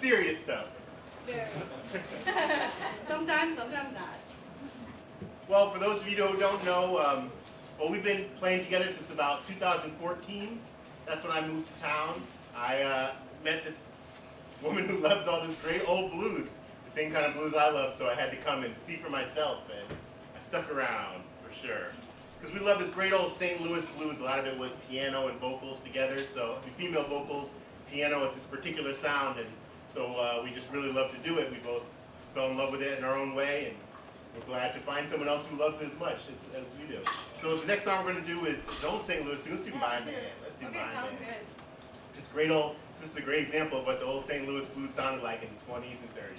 serious stuff. Very. Sometimes not. Well, for those of you who don't know, well, we've been playing together since about 2014. That's when I moved to town. I met this woman who loves all this great old blues, the same kind of blues I love, so I had to come and see for myself, and I stuck around for sure. Because we love this great old St. Louis blues. A lot of it was piano and vocals together, so female vocals, piano is this particular sound, and so we just really love to do it. We both fell in love with it in our own way, and we're glad to find someone else who loves it as much as we do. So the next song we're going to do is the old St. Louis. Let's do My Man. Let's do My Man. Sounds good. Just great old, this is a great example of what the old St. Louis blues sounded like in the 20s and 30s.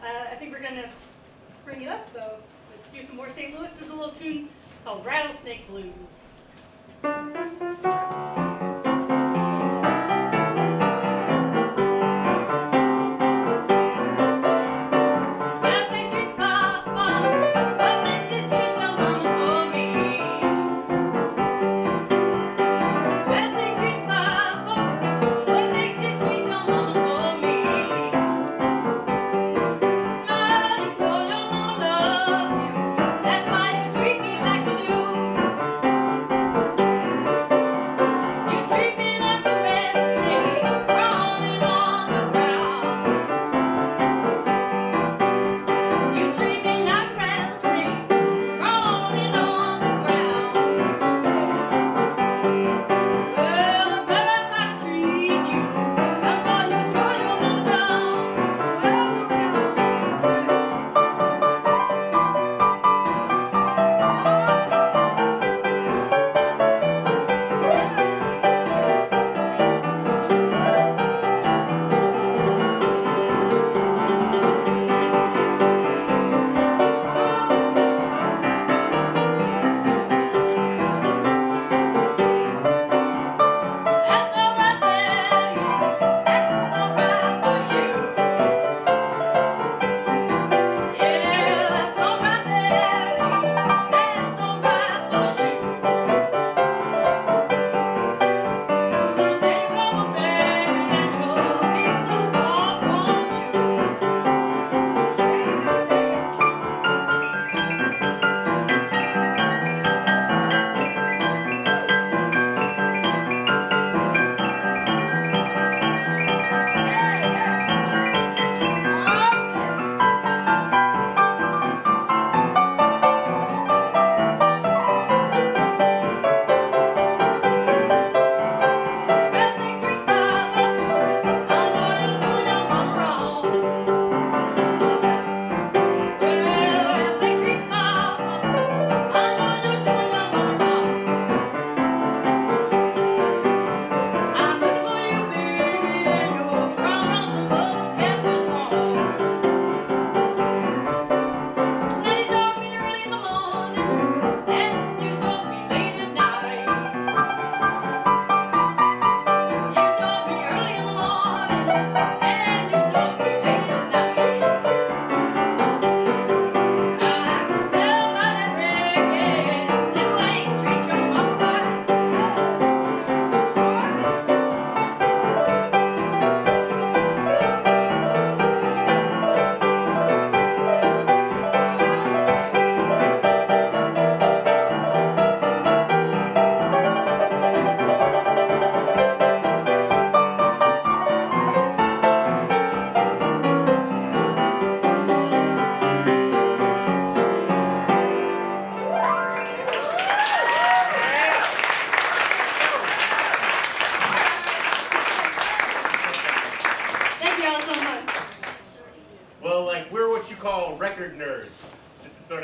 I think we're going to bring it up, though. Let's do some more St. Louis. This is a little tune called Rattlesnake Blues.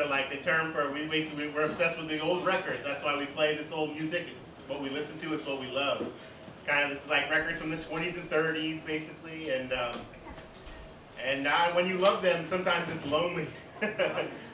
of like the term for, we're obsessed with the old records. That's why we play this old music. It's what we listen to, it's what we love. Kind of, this is like records from the 20s and 30s, basically, and now when you love them, sometimes it's lonely.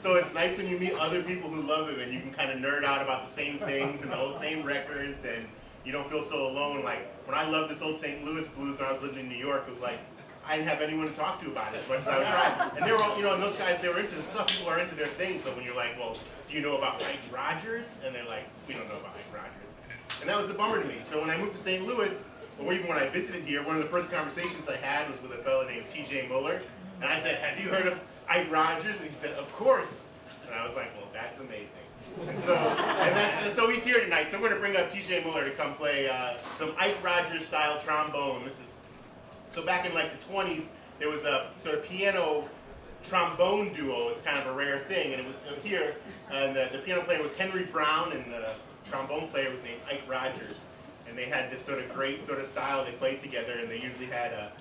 So it's nice when you meet other people who love them, and you can kind of nerd out about the same things and the same records, and you don't feel so alone. Like, when I loved this old St. Louis blues when I was living in New York, it was like, I didn't have anyone to talk to about it as much as I would try. And they were all, and those guys, they were into this stuff. People are into their things. So when you're like, well, do you know about Ike Rodgers? And they're like, we don't know about Ike Rodgers. And that was a bummer to me. So when I moved to St. Louis, or even when I visited here, one of the first conversations I had was with a fellow named T.J. Muller. And I said, have you heard of Ike Rodgers? And he said, of course. And I was like, well, that's amazing. And so he's here tonight. So we're going to bring up T.J. Muller to come play some Ike Rodgers style trombone. So back in like the 20s, there was a sort of piano trombone duo. It was kind of a rare thing. And it was here, and the piano player was Henry Brown, and the trombone player was named Ike Rodgers. And they had this sort of great sort of style. They played together, and they usually had a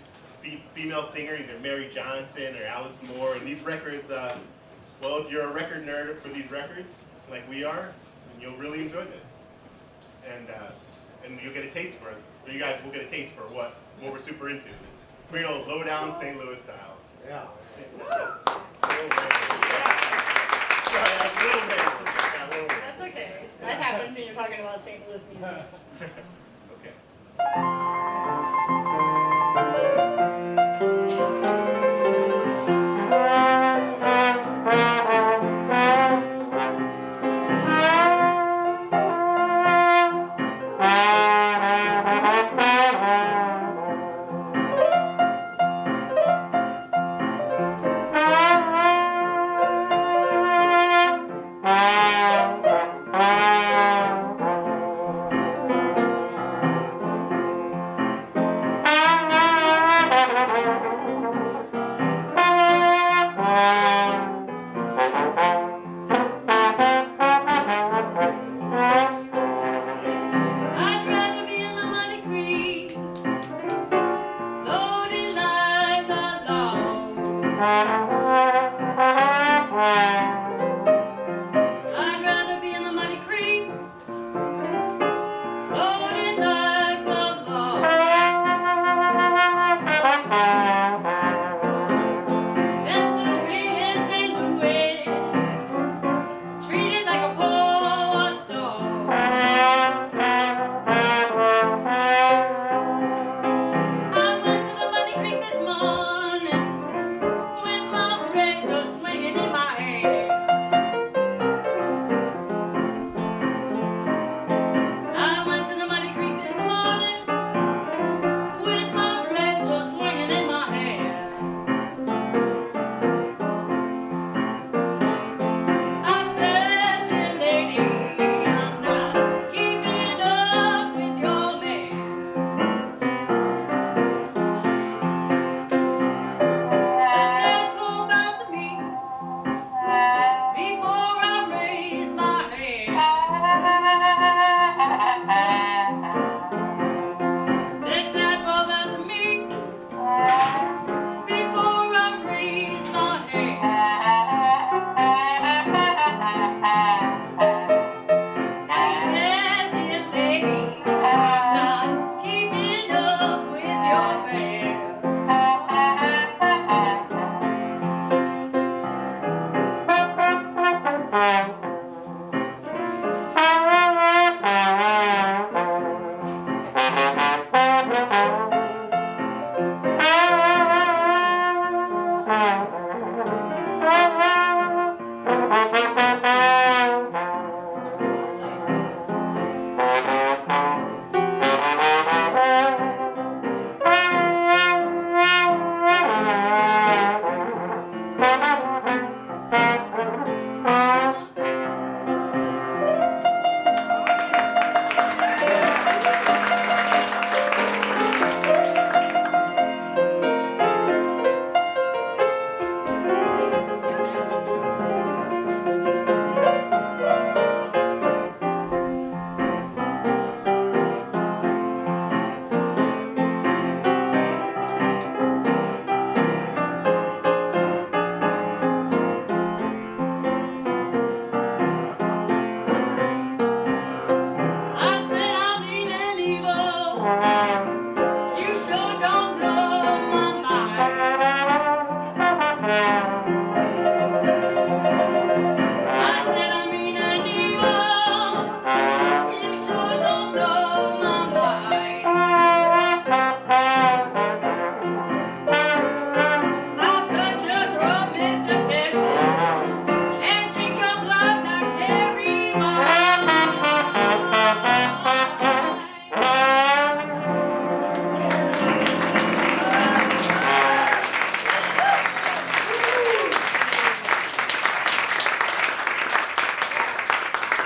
female singer, either Mary Johnson or Alice Moore. And these records, well, if you're a record nerd for these records, like we are, then you'll really enjoy this. And you'll get a taste for it. For you guys, we'll get a taste for what we're super into. It's great old low-down St. Louis style. Yeah. That's okay. That happens when you're talking about St. Louis music. Okay.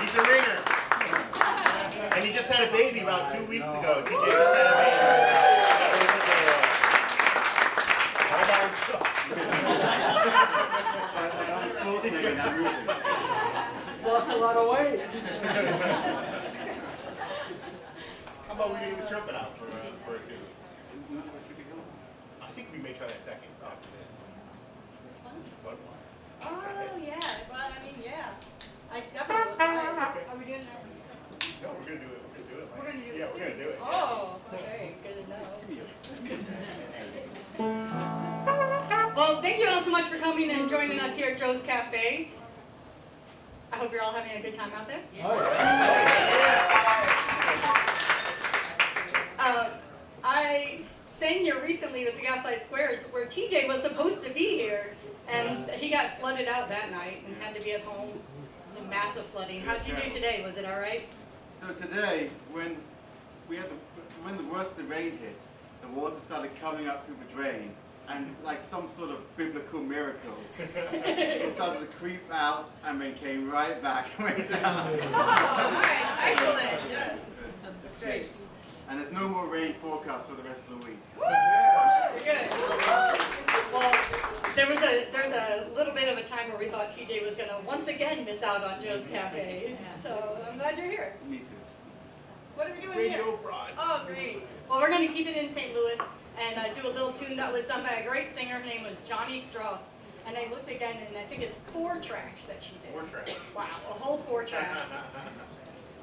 He's a ringer. And he just had a baby about 2 weeks ago. TJ just had a baby. Lost a lot of weight. How about we leave the trumpet out for a few? I think we may try that second after this. Fun. Oh, yeah. Well, I mean, yeah. I definitely will try it. Are we doing that? No, we're gonna do it. We're gonna do it. We're going to do it. Yeah, we're gonna do it. Oh, okay. Good to know. Well, thank you all so much for coming and joining us here at Joe's Cafe. I hope you're all having a good time out there. I sang here recently with the Gaslight Squares where TJ was supposed to be here, and he got flooded out that night and had to be at home. It was a massive flooding. How did you do today? Was it all right? So today, when the worst of the rain hit, the water started coming up through the drain, and like some sort of biblical miracle, it started to creep out and then came right back and went down. Oh, nice. Excellent. Yes. That's great. And there's no more rain forecast for the rest of the week. Good. Well, there's a little bit of a time where we thought TJ was going to once again miss out on Joe's Cafe. So I'm glad you're here. Me too. What are we doing here? Radio broad. Oh, great. Well, we're going to keep it in St. Louis and do a little tune that was done by a great singer. Her name was Johnny Strauss. And I looked again, and I think it's 4 tracks that she did. 4 tracks. Wow, a whole 4 tracks.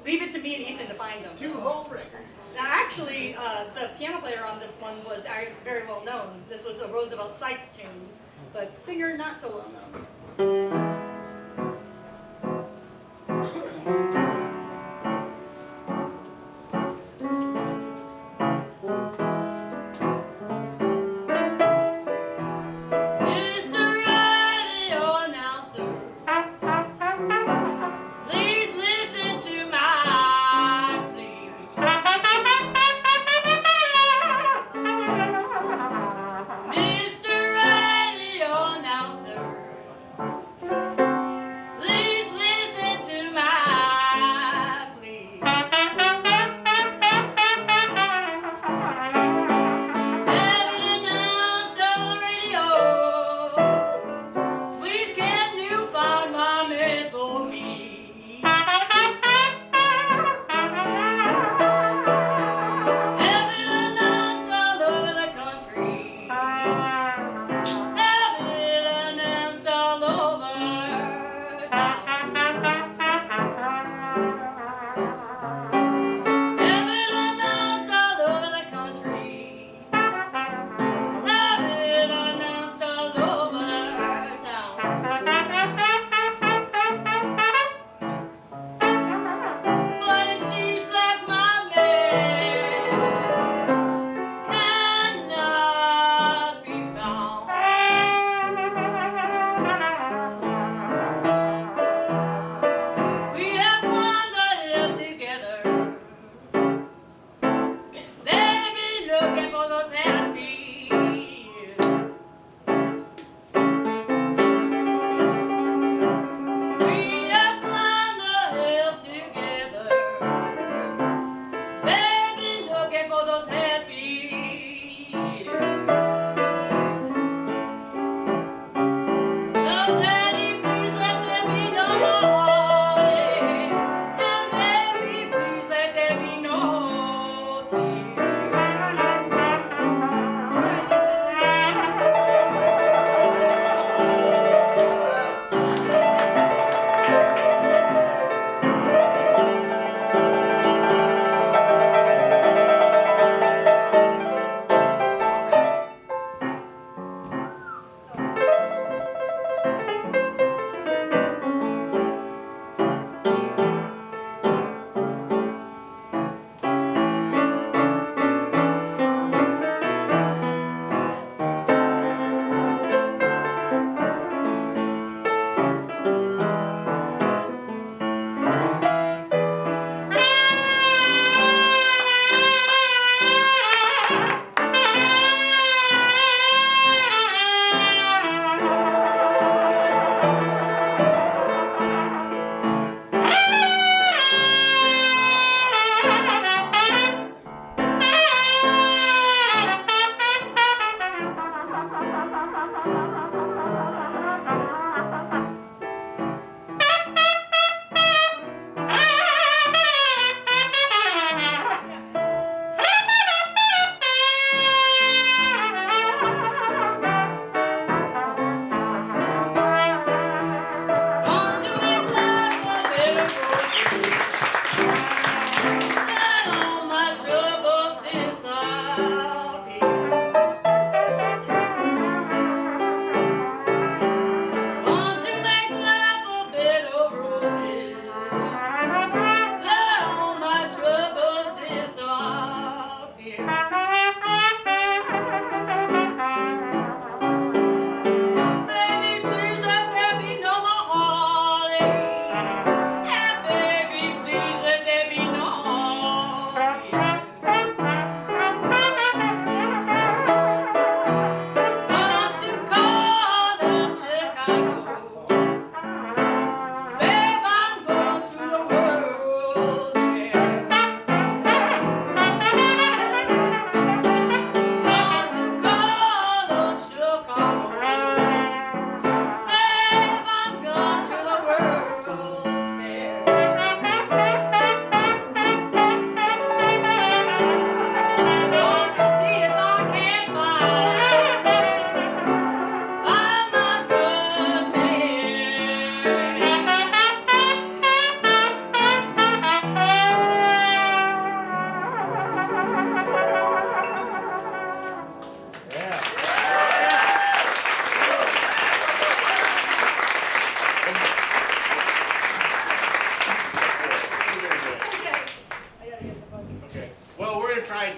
Leave it to me and Ethan to find them. 2 whole records. Now, actually, the piano player on this one was very well known. This was a Roosevelt Sykes tune, but singer not so well known.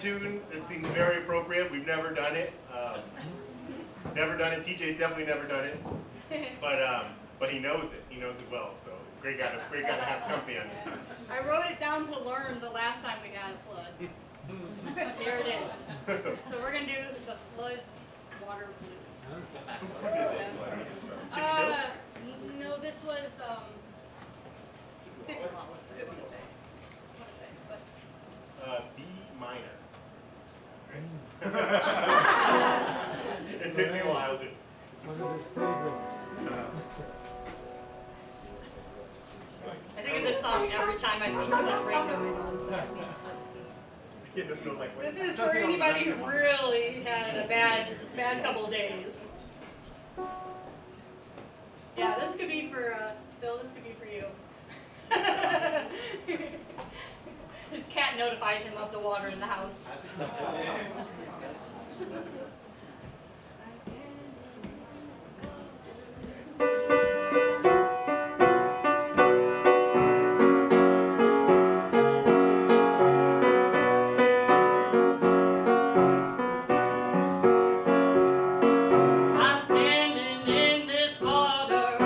tune that seems very appropriate. We've never done it. Never done it. TJ's definitely never done it. But he knows it. He knows it well. So great guy to have company on this time. I wrote it down to learn the last time we got a flood. Here it is. So we're gonna do the flood water blues. Who did this one? No, this was Sidney Wallace. I want to say, but B minor. It took me a while too. One of his favorites. I think of this song every time I see too much rain going on. So. This is for anybody who really had a bad couple of days. Yeah, this could be for Bill. This could be for you. His cat notified him of the water in the house. I'm standing in this water,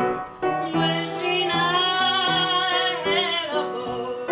wishing I had a boat.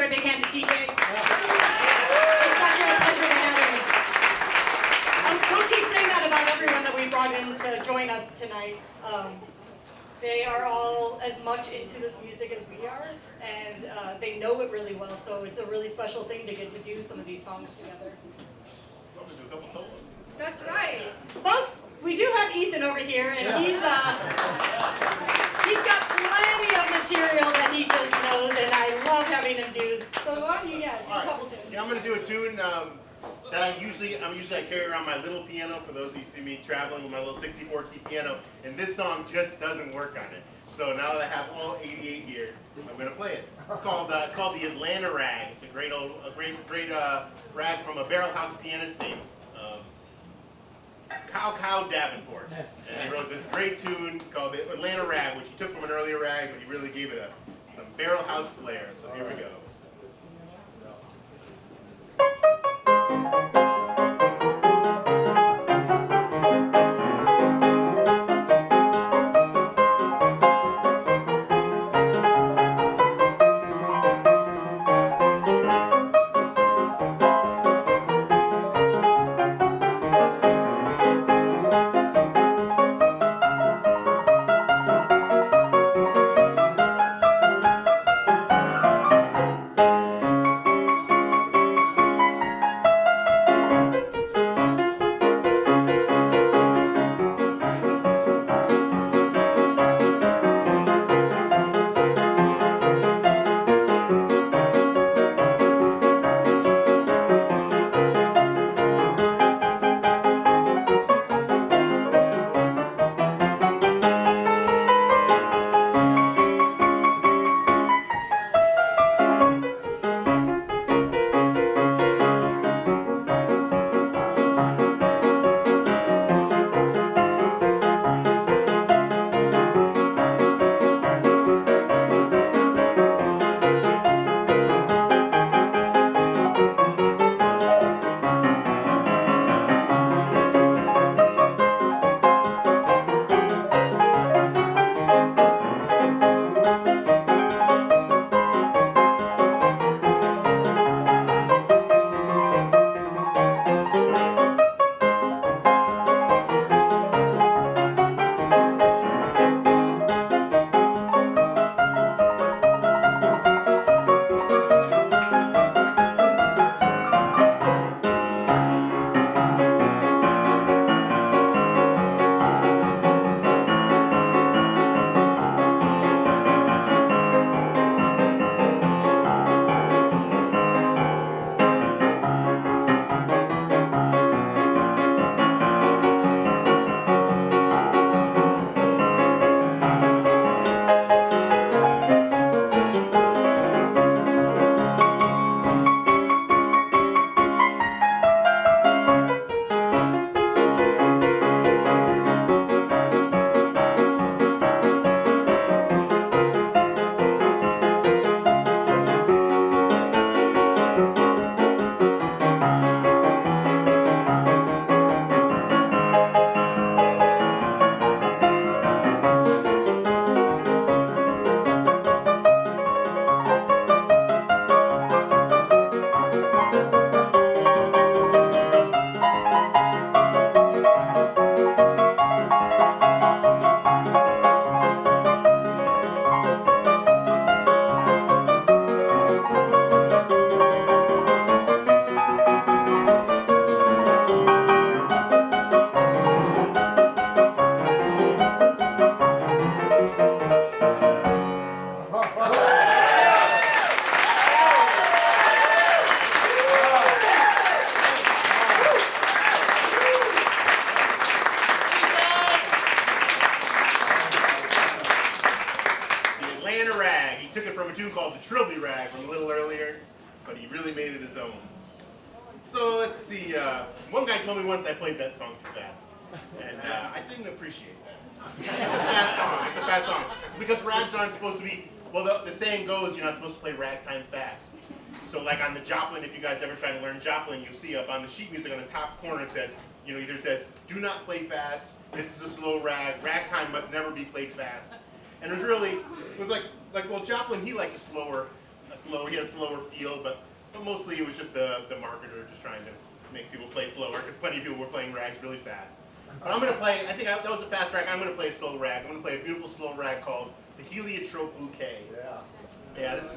great big hand to TJ. It's such a pleasure to have him. Don't keep saying that about everyone that we brought in to join us tonight. They are all as much into this music as we are, and they know it really well, so it's a really special thing to get to do some of these songs together. I'm gonna do a couple solos. That's right. Folks, we do have Ethan over here, and he's got plenty of material that he just knows, and I love having him do. So why don't you do a couple tunes? Yeah, I'm gonna do a tune that I usually carry around my little piano. For those of you who see me traveling with my little 64 key piano, and this song just doesn't work on it. So now that I have all 88 here, I'm gonna play it. It's called the Atlanta Rag. It's a great rag from a Barrel House pianist named Cow Davenport, and he wrote this great tune called the Atlanta Rag, which he took from an earlier rag, but he really gave it some Barrel House flair. So here we go. From a little earlier, but he really made it his own. So let's see. One guy told me once I played that song too fast, and I didn't appreciate that. It's a fast song. It's a fast song because rags aren't supposed to be. Well, the saying goes, you're not supposed to play ragtime fast. So like on the Joplin, if you guys ever try to learn Joplin, you'll see up on the sheet music on the top corner it says, either says, do not play fast. This is a slow rag. Ragtime must never be played fast. And it was like, well, Joplin, he liked a slower he had a slower feel, but mostly it was just the marketer just trying to make people play slower, because plenty of people were playing rags really fast. But I'm going to play, that was a fast rag, I'm going to play a slow rag. I'm going to play a beautiful slow rag called The Heliotrope Bouquet. Yeah, this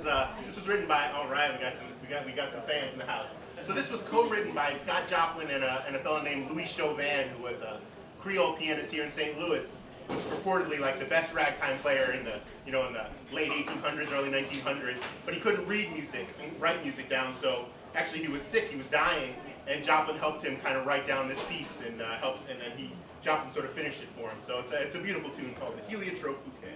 was written by, all right, we got some fans in the house. So this was co-written by Scott Joplin and a fellow named Louis Chauvin, who was a Creole pianist here in St. Louis. He was purportedly like the best ragtime player in the late 1800s, early 1900s. But he couldn't read music and write music down, so actually he was sick, he was dying, and Joplin helped him kind of write down this piece and then Joplin sort of finished it for him. So it's a beautiful tune called The Heliotrope Bouquet.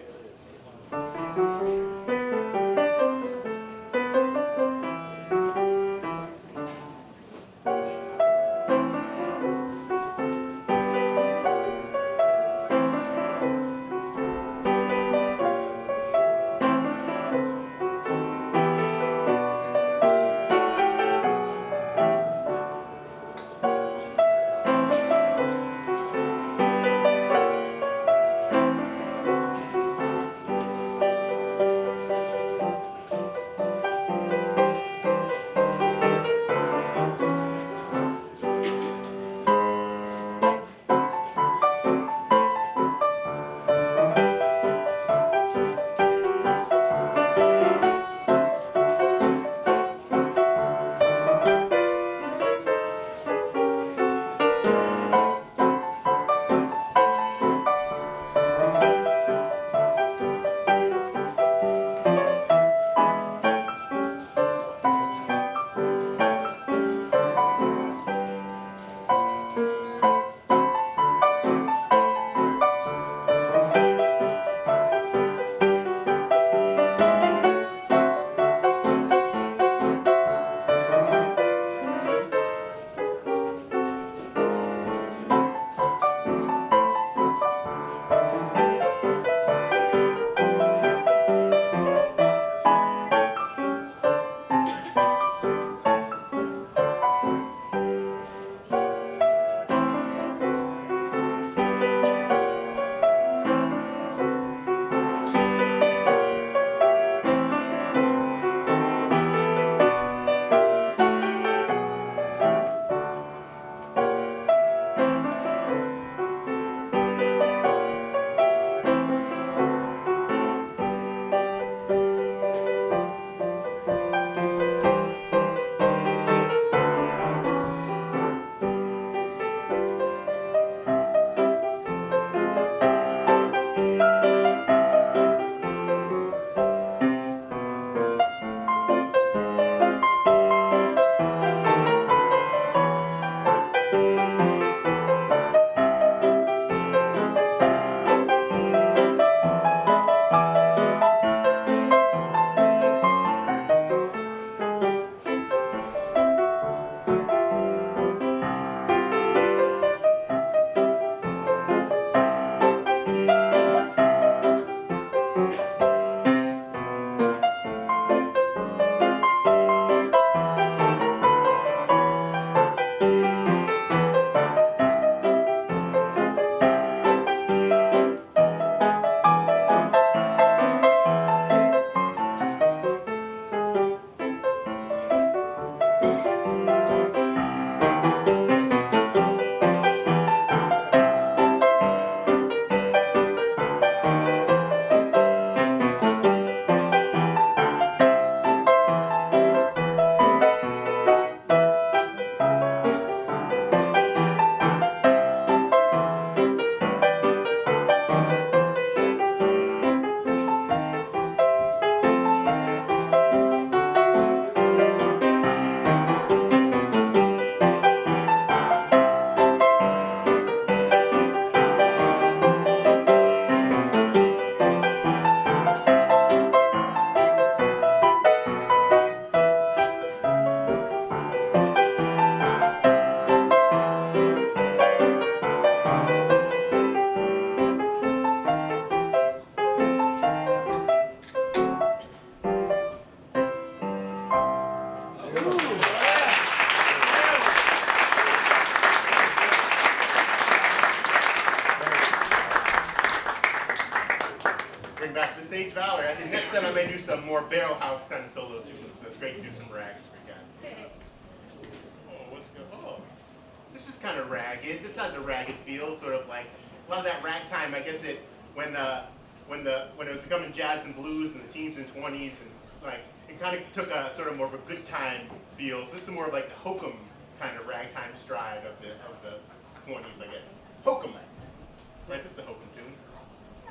bring back the stage Valerie. I think next time I may do some more barrel house kind of solo tunes, but it's great to do some rags for you guys. Oh, what's going on? Oh, this is kind of ragged. This has a ragged feel, sort of like a lot of that ragtime. I guess when it was becoming jazz and blues in the teens and 20s, and like it kind of took a sort of more of a good time feel. So this is more of like the hokum kind of ragtime stride of the 20s, I guess. Hokum, right? This is a hokum tune.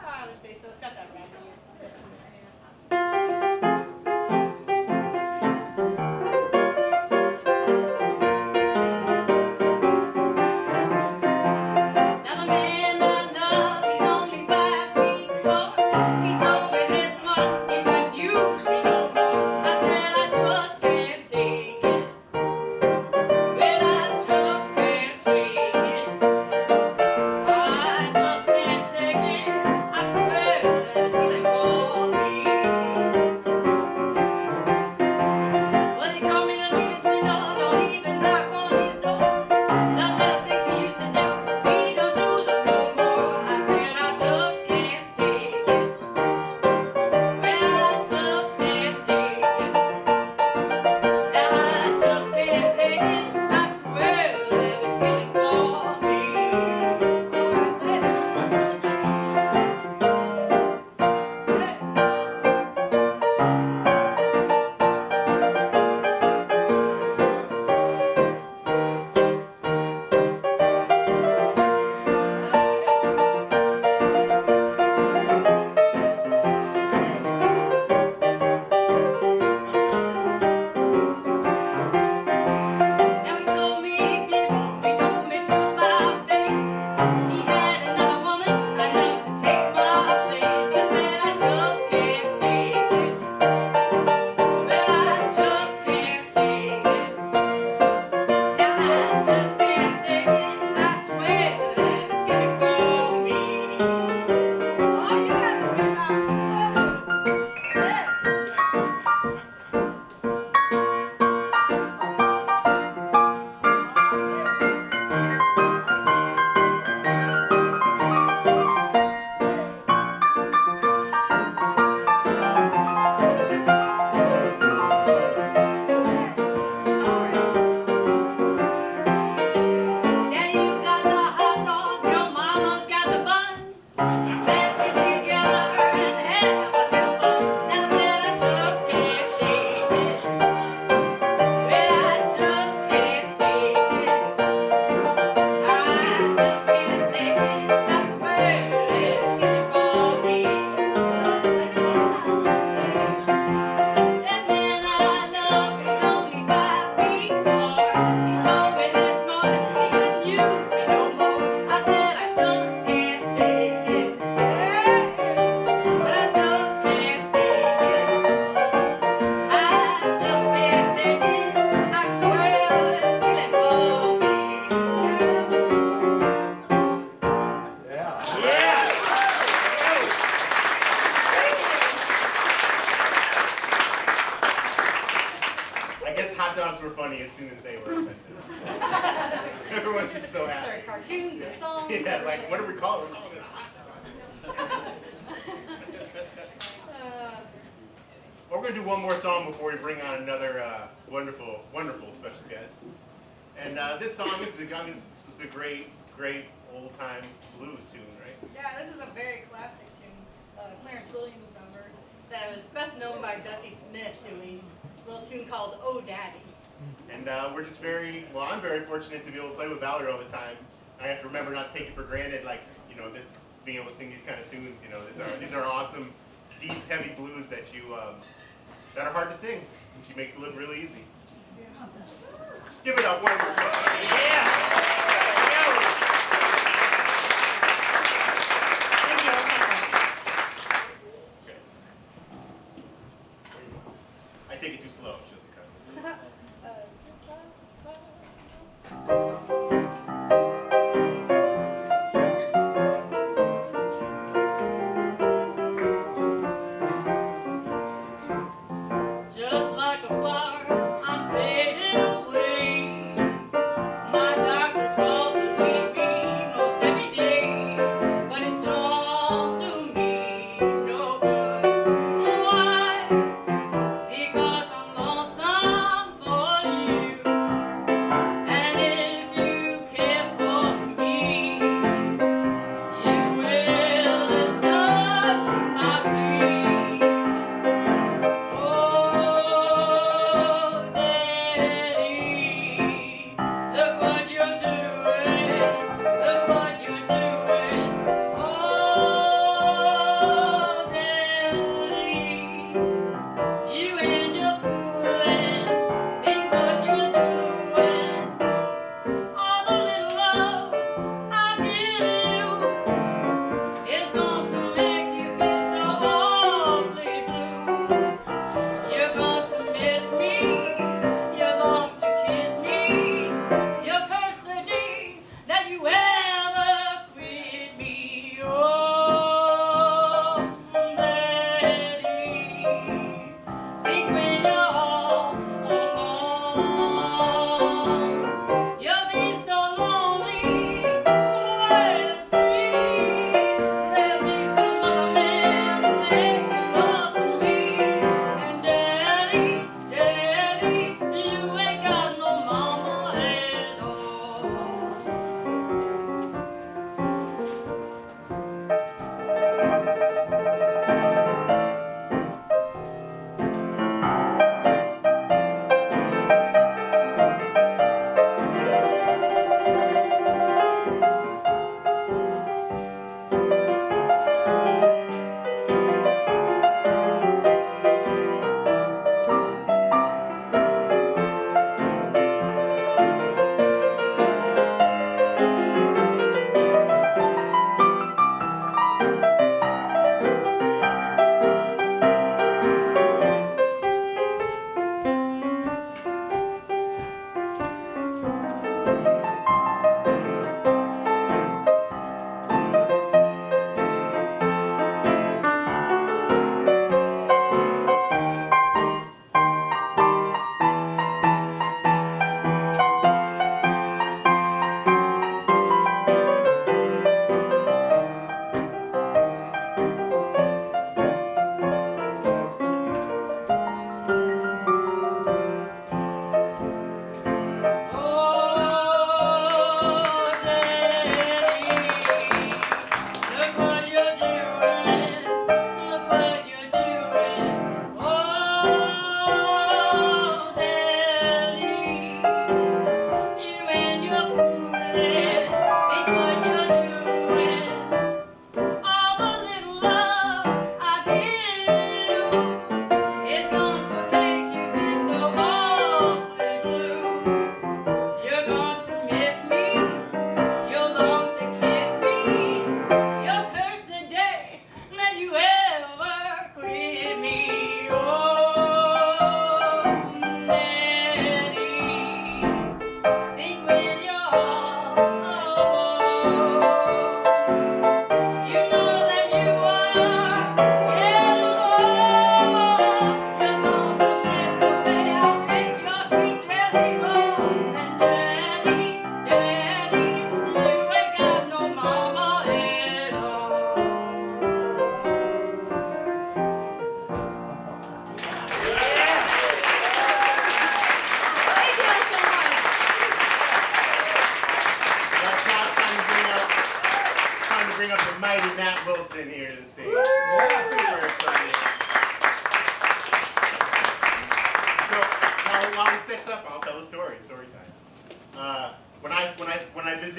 I would say so. It's got that rag on it. Now the man I love, he's only 5 feet 4. He told me this month he couldn't use me no more. I said I just can't take it. Well, I just can't take it. I just can't take it. I swear that it's killing for me. Well, he told me to leave his window, don't even knock on his door. The little things he used to do, he don't do them no more. I said I just can't take it. Well, I just can't take it. I just can't take it. I swear that it's killing for me. Now he told me to my face, he had another woman enough to take my place. I said I just can't take it. Well, I just can't take it. Now I just can't take it. I swear that it's getting for me. Oh, you gotta get Daddy, you got the hot dog, your mama's got the bun. Let's get together and have a little fun. Now I said I just can't take it. Well, I just can't take it. I just can't take it. I swear that it's getting for me. That man I love is only 5 feet 4. He told me this morning he couldn't use me no more. I said I just can't take it. But I just can't take it. I just can't take it. I swear it's killing for me. I guess hot dogs were funny as soon as they were invented. Everyone's just so There are happy. cartoons and songs. Yeah, like, what do we call it? We're calling it a hot dog. Well, we're going to do one more song before we bring on another wonderful, wonderful special guest. And this song, this is a great, great old-time blues tune, right? Yeah, this is a very classic tune. Clarence Williams number that was best known by Bessie Smith doing a little tune called Oh Daddy. And we're just I'm very fortunate to be able to play with Valerie all the time. I have to remember not to take it for granted, like, this being able to sing these kind of tunes, these are awesome, deep, heavy blues that that are hard to sing. And she makes it look really easy. Give it up, one more. Yeah! Thank you. Okay. I take it too slow. She'll be cut. Just like a flower, I'm fading away. My doctor calls to leave me most every day, but it don't do me no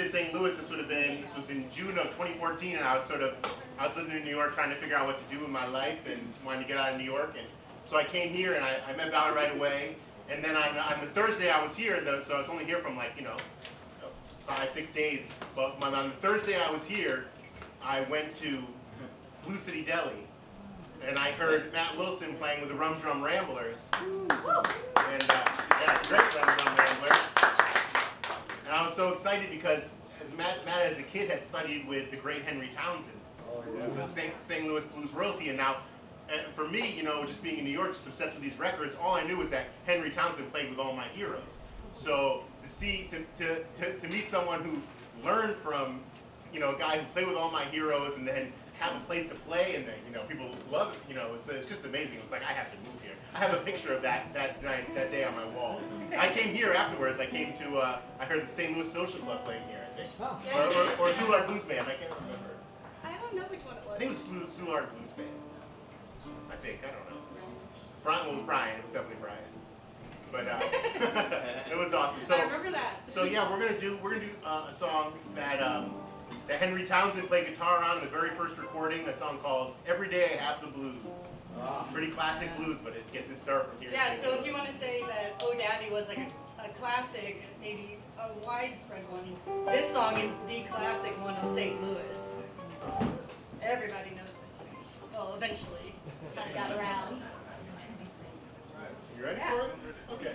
visited St. Louis, this was in June of 2014, and I was living in New York trying to figure out what to do in my life and wanted to get out of New York. And so I came here and I met Valerie right away. And then on the Thursday I was here, so I was only here from 5-6 days. But on the Thursday I was here, I went to Blue City Deli. And I heard Matt Wilson playing with the Rum Drum Ramblers. And great Rum Drum Ramblers. And I was so excited because Matt as a kid had studied with the great Henry Townsend. He was a St. Louis blues royalty, and now for me, just being in New York, just obsessed with these records, all I knew was that Henry Townsend played with all my heroes. So to meet someone who learned from a guy who played with all my heroes and then have a place to play and then people love it, it's just amazing. It was like I have to move here. I have a picture of that day on my wall. I came here afterwards. I came to I heard the St. Louis Social Club playing here, I think, or Soulard Blues Band. I can't remember. I don't know which one it was. I think it was Soulard Blues Band. I don't know. Brian was Brian. It was definitely Brian. But it was awesome. So I remember that. So yeah, we're gonna do a song that Henry Townsend played guitar on in the very first recording. A song called "Every Day I Have the Blues." Pretty classic blues, but it gets its start from here. Yeah. So if you want to say that "Oh Daddy" was like a classic, maybe a widespread one, this song is the classic one of St. Louis. Everybody knows this song. Well, eventually, kind of got around. You ready for it? Okay.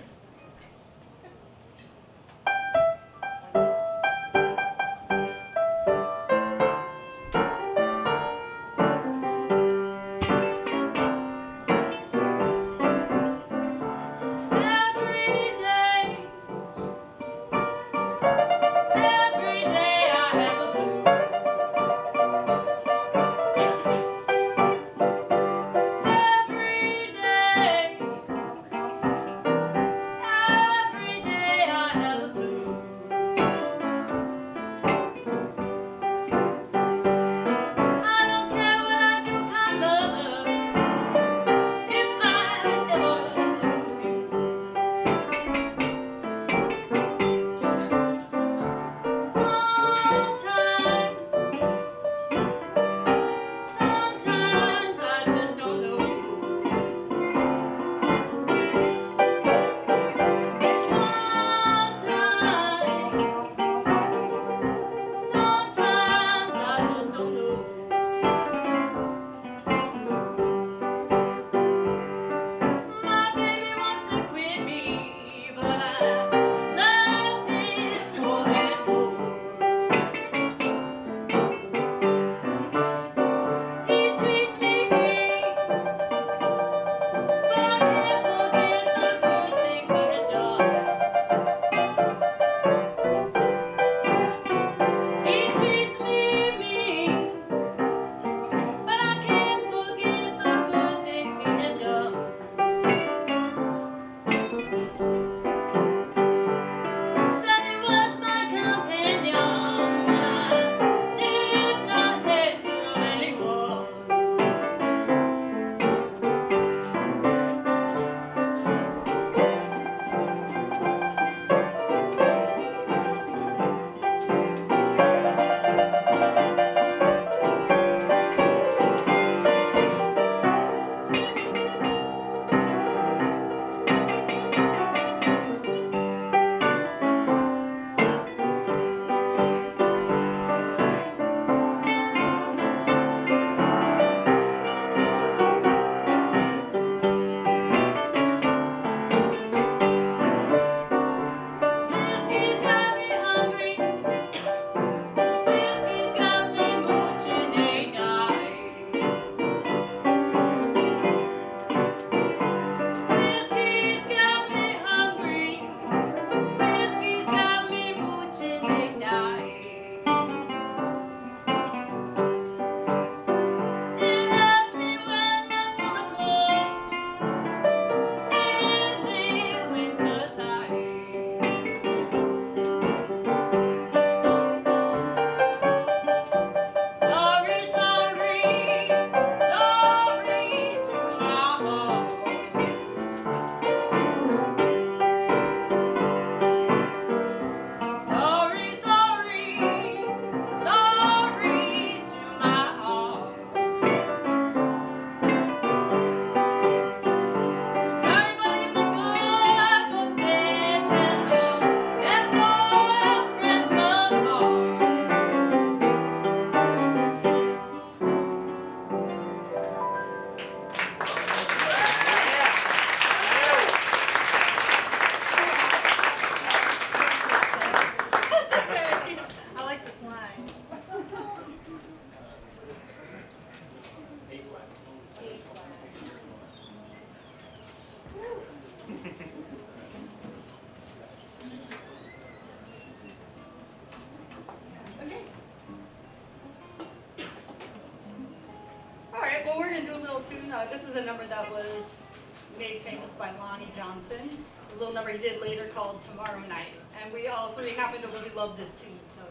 little tune. This is a number that was made famous by Lonnie Johnson. A little number he did later called Tomorrow Night. And we all three happen to really love this tune. So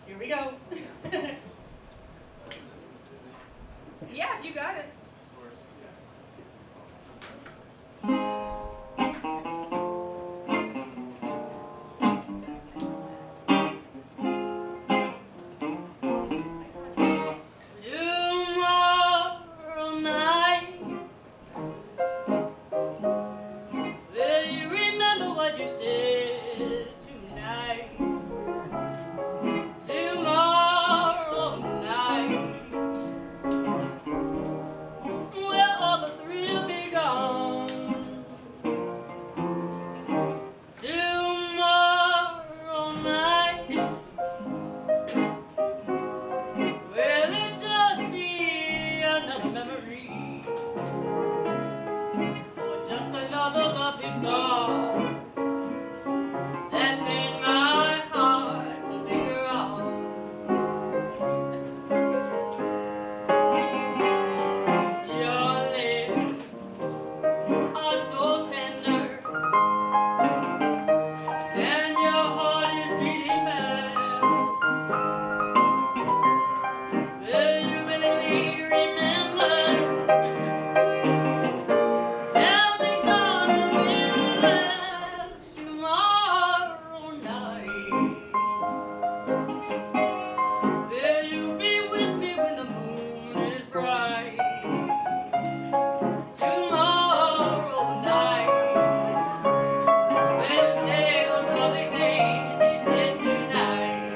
here we go. Yeah, you got it. Tomorrow night, will you remember what you said tonight? Tomorrow night, will all the thrill be gone? Tomorrow night, will it just be another memory, or just another lovely song that's in my heart to linger on? Your lips are so tender, and your heart is beating fast. Will you really remember? Tell me, darling, will it last tomorrow night? Will you be with me when the moon is bright? Tomorrow night, will you say those lovely things you said tonight?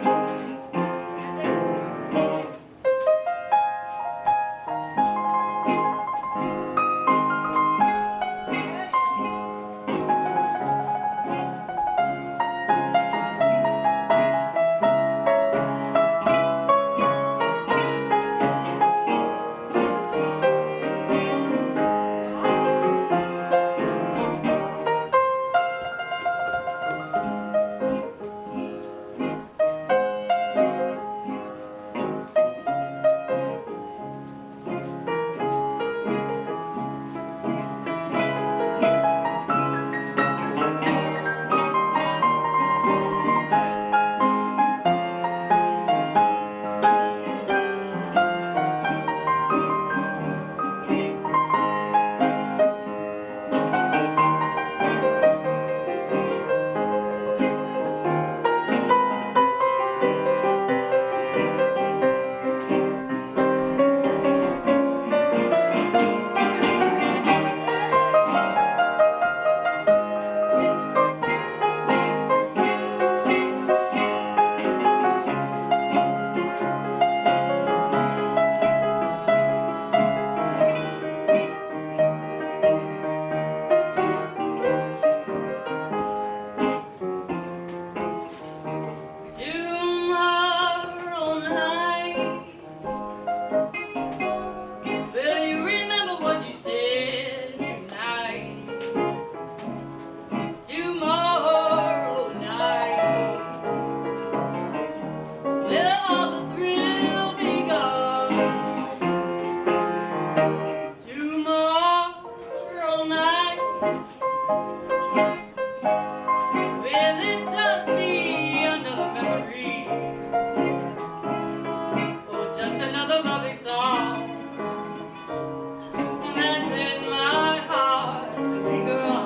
Tomorrow night, will you remember what you said tonight? Tomorrow night, will all the thrill be gone? Tomorrow night, will it just be another memory, or just another lovely song that's in my heart to linger on?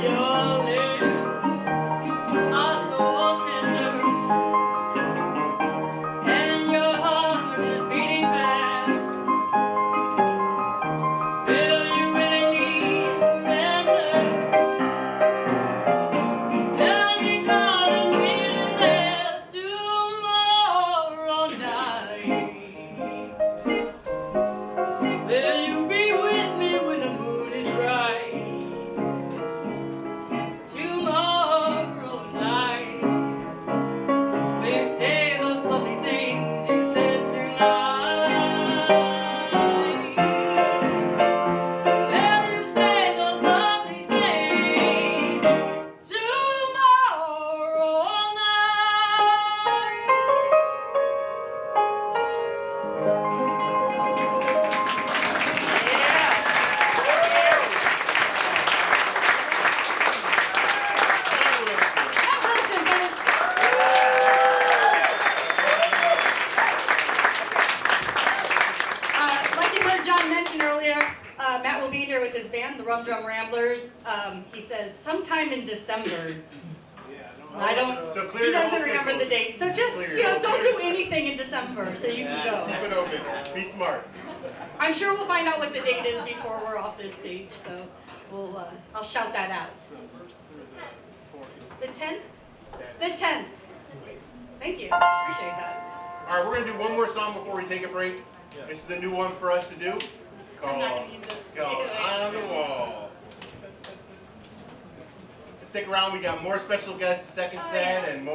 Your lips are so tender, and your heart is beating fast. mentioned earlier, Matt will be here with his band, the Rum Drum Ramblers. He says sometime in December. I don't, So clear he your doesn't whole remember the schedule. date. So just, Clear you your know, whole don't do schedule. anything in December so you can go. Keep it open. Be smart. I'm sure we'll find out what the date is before we're off this stage, so I'll shout that out. The 10th? The 10th. Thank you, appreciate that. All right, we're gonna do one more song before we take a break. This is a new one for us to do. I'm not gonna use this. Called On the Wall. Stick around, we got more special guests, the second Oh, set, yeah. and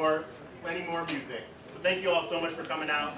plenty more music. So thank you all so much for coming out.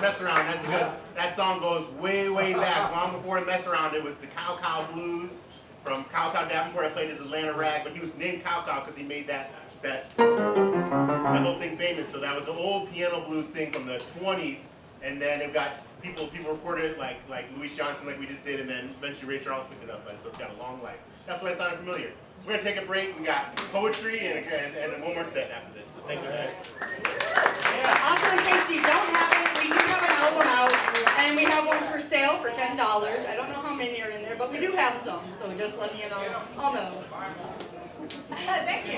Mess Around. That's because that song goes way, way back. Long before Mess Around, it was the Cow Cow Blues from Cow Cow Davenport. I played his Atlanta rag, but he was named Cow Cow because he made that whole thing famous. So that was an old piano blues thing from the 20s, and then it got people recorded it like Louis Johnson, like we just did, and then eventually Ray Charles picked it up. So it's got a long life. That's why it sounded familiar. We're gonna take a break. We got poetry and one more set after this. So thank you guys. Also, in case you don't have it, we do have an album out, and we have ones for sale for $10. I don't know how many are in there, but we do have some, so just letting you know. I'll know. Thank you.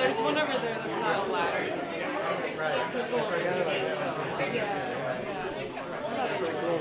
there's one over there that's not ladders. Right. I forgot about that. That's pretty cool.